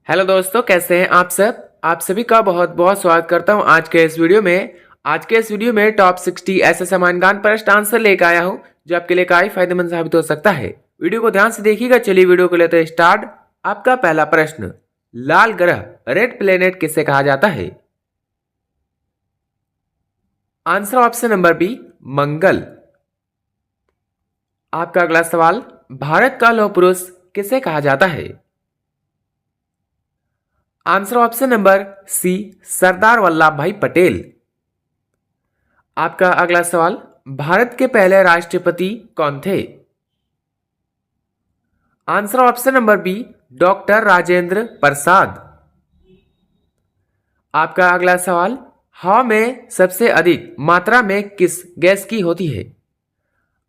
Hello दोस्तों, कैसे हैं आप सब। आप सभी का बहुत बहुत स्वागत करता हूं आज के इस वीडियो में। आज के इस वीडियो में टॉप 60 ऐसे समानगान प्रश्न आंसर लेकर आया हूं जो आपके लिए काफी फायदेमंद साबित हो सकता है। वीडियो को ध्यान से देखिएगा। चलिए वीडियो को लेते हैं स्टार्ट। आपका पहला प्रश्न, लाल ग्रह रेड प्लेनेट किसे कहा जाता है। आंसर ऑप्शन नंबर बी, मंगल। आपका अगला सवाल, भारत का लौह पुरुष किसे कहा जाता है। आंसर ऑप्शन नंबर सी, सरदार वल्लभ भाई पटेल। आपका अगला सवाल, भारत के पहले राष्ट्रपति कौन थे। Answer option number B, doctor Rajendra Prasad. आपका अगला सवाल, हवा में सबसे अधिक मात्रा में किस गैस की होती है।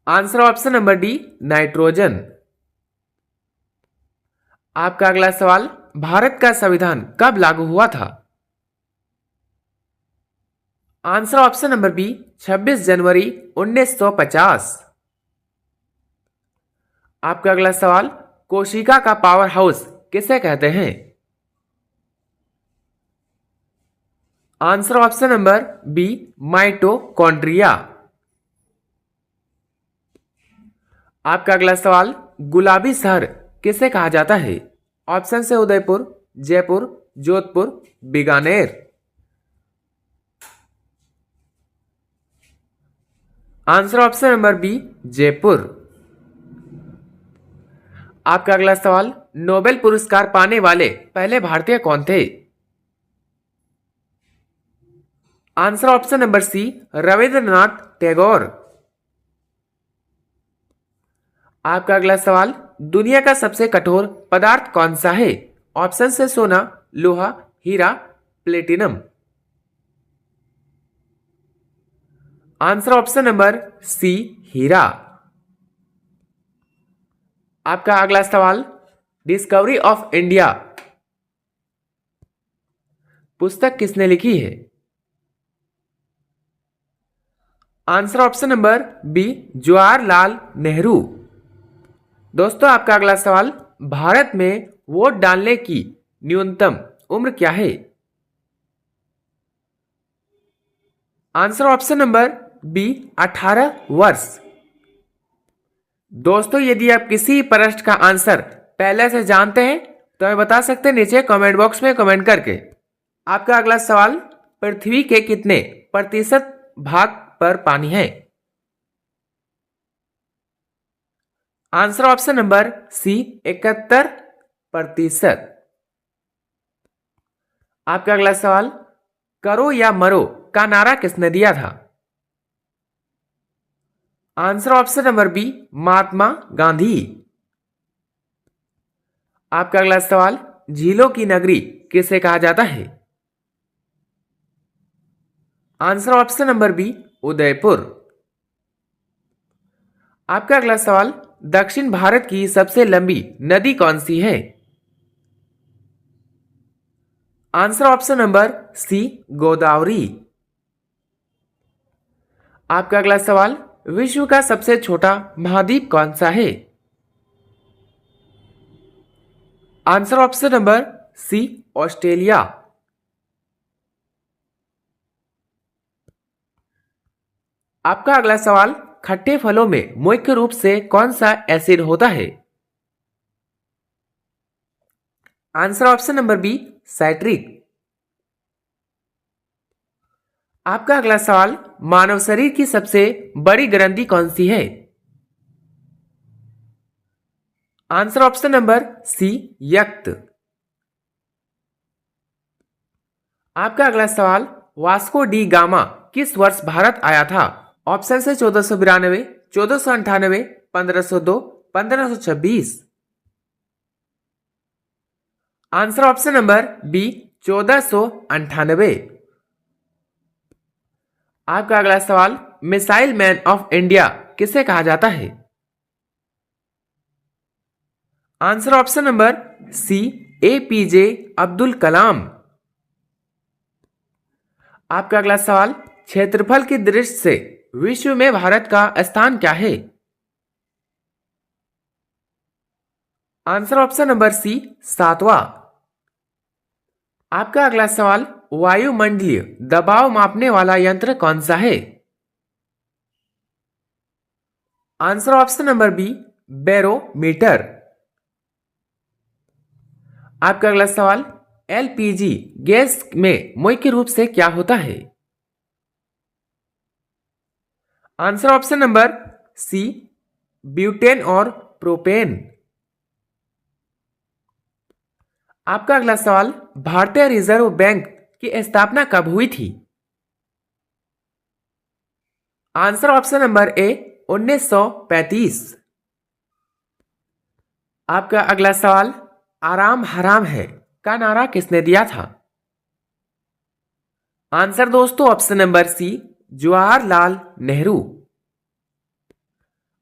Answer option number D, nitrogen. आपका अगला सवाल, भारत का संविधान कब लागू हुआ था। आंसर ऑप्शन नंबर बी, 26 जनवरी 1950। आपका अगला सवाल, कोशिका का पावर हाउस किसे कहते हैं। Answer option number B, mitochondria. आपका अगला सवाल, गुलाबी शहर किसे कहा जाता है। ऑप्शन से Udaipur, Jaipur, Jodhpur, Bikaner. Answer option number B, Jaipur. आपका अगला सवाल, नोबेल पुरस्कार पाने वाले पहले भारतीय कौन थे। Answer option number C, Rabindranath Tagore. आपका अगला सवाल, दुनिया का सबसे कठोर पदार्थ कौन सा है। ऑप्शन से सोना, लोहा, हीरा, platinum. Answer option number C, हीरा। आपका अगला सवाल, डिस्कवरी ऑफ इंडिया पुस्तक किसने लिखी है। Answer option number B, Jawaharlal Nehru. दोस्तों, आपका अगला सवाल, भारत में वोट डालने की न्यूनतम उम्र क्या है। आंसर ऑप्शन नंबर बी, 18 वर्ष। दोस्तों, यदि आप किसी प्रश्न का आंसर पहले से जानते हैं तो हमें बता सकते हैं नीचे कमेंट बॉक्स में कमेंट करके। आपका अगला सवाल, पृथ्वी के कितने प्रतिशत भाग पर पानी है। Answer option number C, 71%। आपका अगला सवाल, करो या मरो का नारा किसने दिया था। Answer option number B, Mahatma Gandhi. आपका अगला सवाल, झीलों की नगरी किसे कहा जाता है। Answer option number B, Udaipur. आपका अगला सवाल, दक्षिण भारत की सबसे लंबी नदी कौन सी है। Answer option number C, Godavari. आपका अगला सवाल, विश्व का सबसे छोटा महाद्वीप कौन सा है। Answer option number C, Australia. आपका अगला सवाल, खट्टे फलों में मुख्य रूप से कौन सा एसिड होता है। Answer option number B, citric. आपका अगला सवाल, मानव शरीर की सबसे बड़ी ग्रंथि कौन सी है। आंसर ऑप्शन नंबर सी, यकृत। आपका अगला सवाल, वास्को डी गामा किस वर्ष भारत आया था। ऑप्शन से 1492, 1498, 1502, 1526। Answer option number B, 1498। आपका अगला सवाल, मिसाइल मैन ऑफ इंडिया किसे कहा जाता है। Answer option number C, APJ Abdul Kalam. आपका अगला सवाल, क्षेत्रफल की दृष्टि से विश्व में भारत का स्थान क्या है। आंसर ऑप्शन नंबर सी, 7वां। आपका अगला सवाल, वायुमंडलीय दबाव मापने वाला यंत्र कौन सा है? Answer option number B, barometer. आपका अगला सवाल, एलपीजी गैस में मुख्य रूप से क्या होता है? Answer option number C, butane और प्रोपेन। आपका अगला सवाल, भारतीय रिजर्व बैंक की स्थापना कब हुई थी? Answer option number A, 1935। आपका अगला सवाल, आराम हराम है का नारा किसने दिया था? आंसर दोस्तों option number C, Jawaharlal Nehru.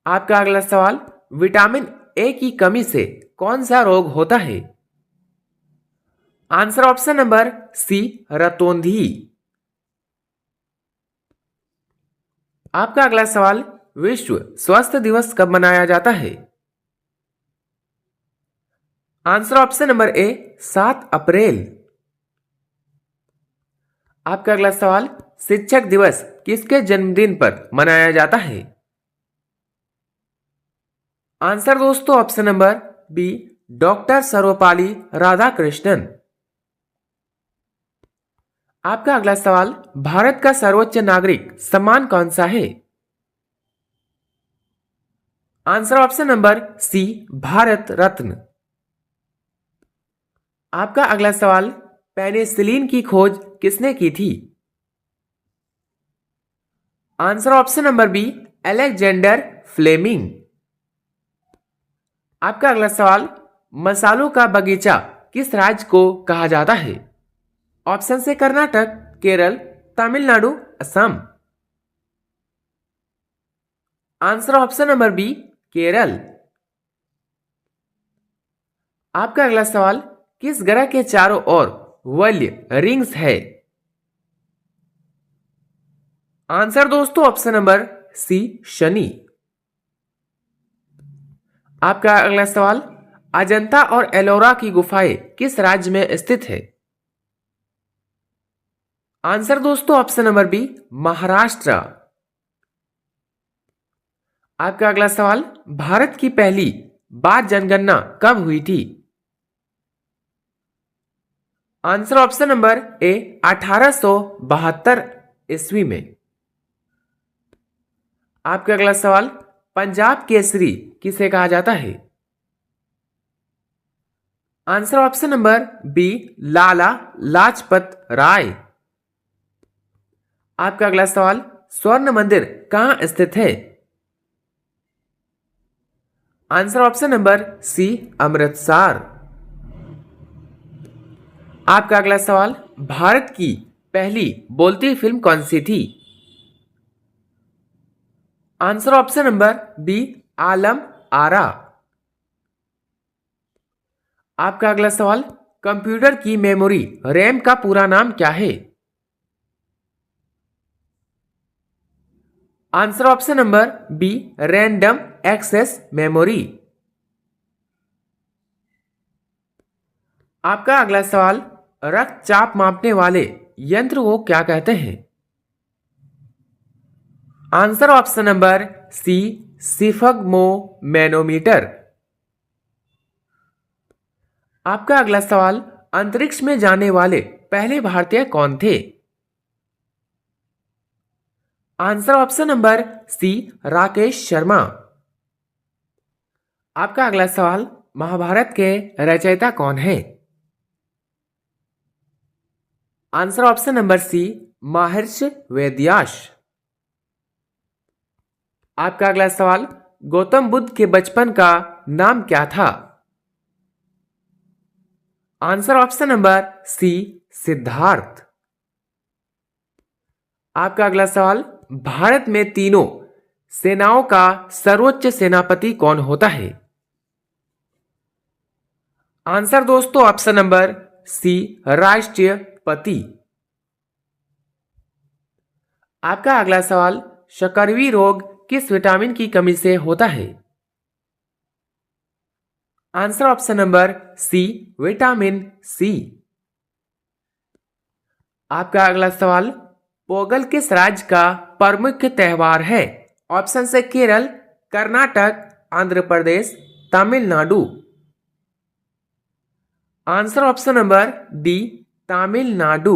आपका अगला सवाल, विटामिन ए की कमी से कौन सा रोग होता है? आंसर ऑप्शन नंबर सी, रतौंधी। आपका अगला सवाल, विश्व स्वास्थ्य दिवस कब मनाया जाता है? आंसर ऑप्शन नंबर ए, 7 अप्रैल। आपका अगला सवाल, शिक्षक दिवस किसके जन्मदिन पर मनाया जाता है? आंसर दोस्तों option number B, doctor Sarvepalli Radhakrishnan. आपका अगला सवाल, भारत का सर्वोच्च नागरिक सम्मान कौन सा है? Answer option number C, Bharat Ratna. आपका अगला सवाल, पेनिसिलिन की खोज किसने की थी? Answer option number B, Alexander Fleming. आपका अगला सवाल, मसालों का बगीचा किस राज्य को कहा जाता है? ऑप्शन से Karnataka, Kerala, Tamil Nadu, Assam. Answer option number B, Kerala. आपका अगला सवाल, किस ग्रह के चारों ओर वलय रिंग्स है? आंसर दोस्तों ऑप्शन नंबर सी, शनि। आपका अगला सवाल, अजंता और एलोरा की गुफाएं किस राज्य में स्थित है? आंसर दोस्तों ऑप्शन नंबर बी, महाराष्ट्र। आपका अगला सवाल, भारत की पहली बाल जनगणना कब हुई थी? आंसर ऑप्शन नंबर ए, 1872 ईस्वी में। आपका अगला सवाल, पंजाब केसरी किसे कहा जाता है? Answer option number B, Lala Lajpat Rai. आपका अगला सवाल, स्वर्ण मंदिर कहां स्थित है? Answer option number C, Amritsar. आपका अगला सवाल, भारत की पहली बोलती फिल्म कौन सी थी? Answer option number B, Alam Ara. आपका अगला सवाल, कंप्यूटर की मेमोरी रैम का पूरा नाम क्या है? Answer option number B, random access memory. आपका अगला सवाल, रक्तचाप मापने वाले यंत्र को क्या कहते हैं? Answer option number C, sphygmomanometer. आपका अगला सवाल, अंतरिक्ष में जाने वाले पहले भारतीय कौन थे? Answer option number C, Rakesh Sharma. आपका अगला सवाल, महाभारत के रचयिता कौन है? आंसर ऑप्शन नंबर सी, महर्षि वेदव्यास। आपका अगला सवाल, गौतम बुद्ध के बचपन का नाम क्या था? Answer option number C, Siddhartha. आपका अगला सवाल, भारत में तीनों सेनाओं का सर्वोच्च सेनापति कौन होता है? आंसर दोस्तों ऑप्शन नंबर सी, राष्ट्रपति। आपका अगला सवाल, शकरवी रोग किस विटामिन की कमी से होता है? Answer option number C, vitamin C. आपका अगला सवाल, पोंगल किस राज्य का प्रमुख त्योहार है? ऑप्शन से Kerala, Karnataka, Andhra Pradesh, Tamil Nadu. Answer option number D, Tamil Nadu.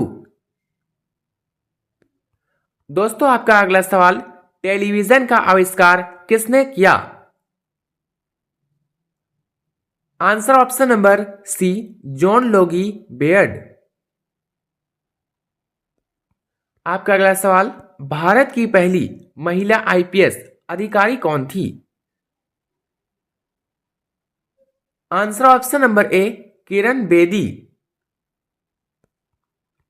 दोस्तों आपका अगला सवाल, टेलीविजन का आविष्कार किसने किया? Answer option number C, John Logie Baird. आपका अगला सवाल, भारत की पहली महिला आईपीएस अधिकारी कौन थी? Answer option number A, Kiran Bedi.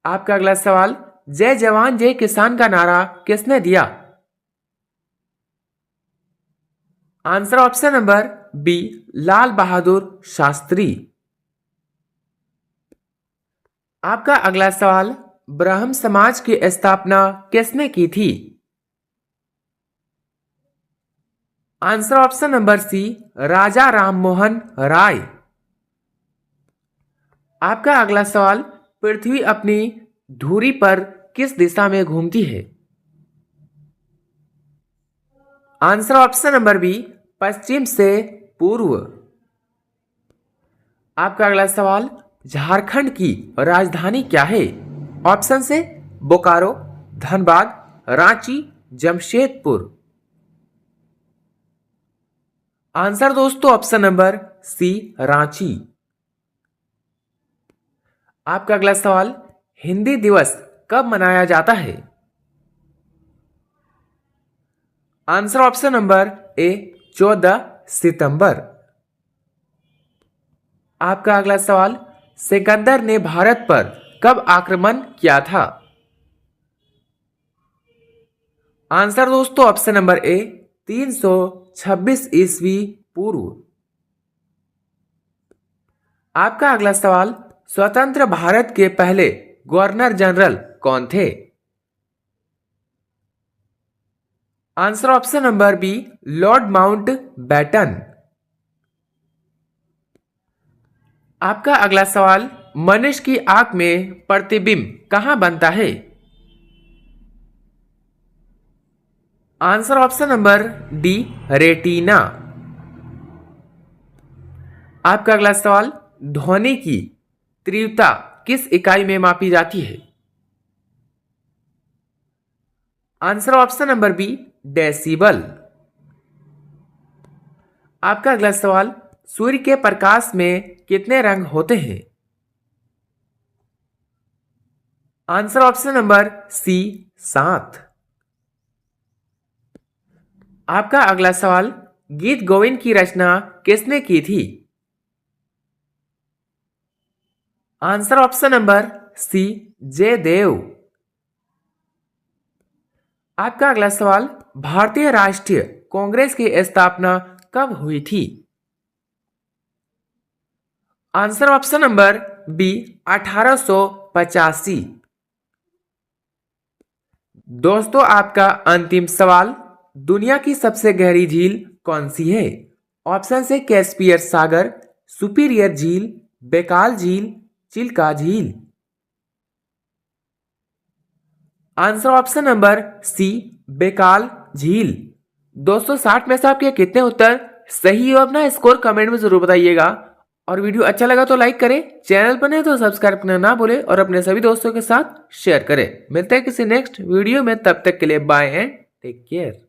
आपका अगला सवाल, जय जवान जय किसान का नारा किसने दिया? Answer option number B, Lal Bahadur Shastri. आपका अगला सवाल, ब्रह्म समाज की स्थापना किसने की थी? आंसर ऑप्शन नंबर सी, राजा राममोहन राय। आपका अगला सवाल, पृथ्वी अपनी धुरी पर किस दिशा में घूमती है? आंसर ऑप्शन नंबर बी, पश्चिम से पूर्व। आपका अगला सवाल, झारखंड की राजधानी क्या है? ऑप्शन से बोकारो, धनबाद, रांची, जमशेदपुर। आंसर दोस्तों ऑप्शन नंबर सी, रांची। आपका अगला सवाल, हिंदी दिवस कब मनाया जाता है? आंसर ऑप्शन नंबर ए, 14 सितंबर। आपका अगला सवाल, सिकंदर ने भारत पर कब आक्रमण किया था? आंसर दोस्तों ऑप्शन नंबर ए, 326 ईस्वी पूर्व। आपका अगला सवाल, स्वतंत्र भारत के पहले गवर्नर जनरल कौन थे? Answer option number B, Lord Mountbatten. आपका अगला सवाल, मनुष्य की आंख में प्रतिबिंब कहां बनता है? Answer option number D, retina. आपका अगला सवाल, ध्वनि की तीव्रता किस इकाई में मापी जाती है? Answer option number B, decibel. आपका अगला सवाल, सूर्य के प्रकाश में कितने रंग होते हैं? Answer option number C, 7। आपका अगला सवाल, गीत गोविंद की रचना किसने की थी? Answer option number C, Jayadev. आपका अगला सवाल, भारतीय राष्ट्रीय कांग्रेस की स्थापना कब हुई थी? Answer option number B, 1885। दोस्तों आपका अंतिम सवाल, दुनिया की सबसे गहरी झील कौन सी है? ऑप्शन से कैस्पियर सागर, सुपीरियर झील, बेकाल झील, चिल्का झील। Answer option number C, Baikal झील। 260 में से आपके कितने उत्तर सही हो, अपना स्कोर कमेंट में जरूर बताइएगा। और वीडियो अच्छा लगा तो लाइक करें, चैनल पर नहीं तो सब्सक्राइब करना ना भूलें और अपने सभी दोस्तों के साथ शेयर करें। मिलते हैं किसी नेक्स्ट वीडियो में, तब तक के लिए बाय एंड टेक केयर।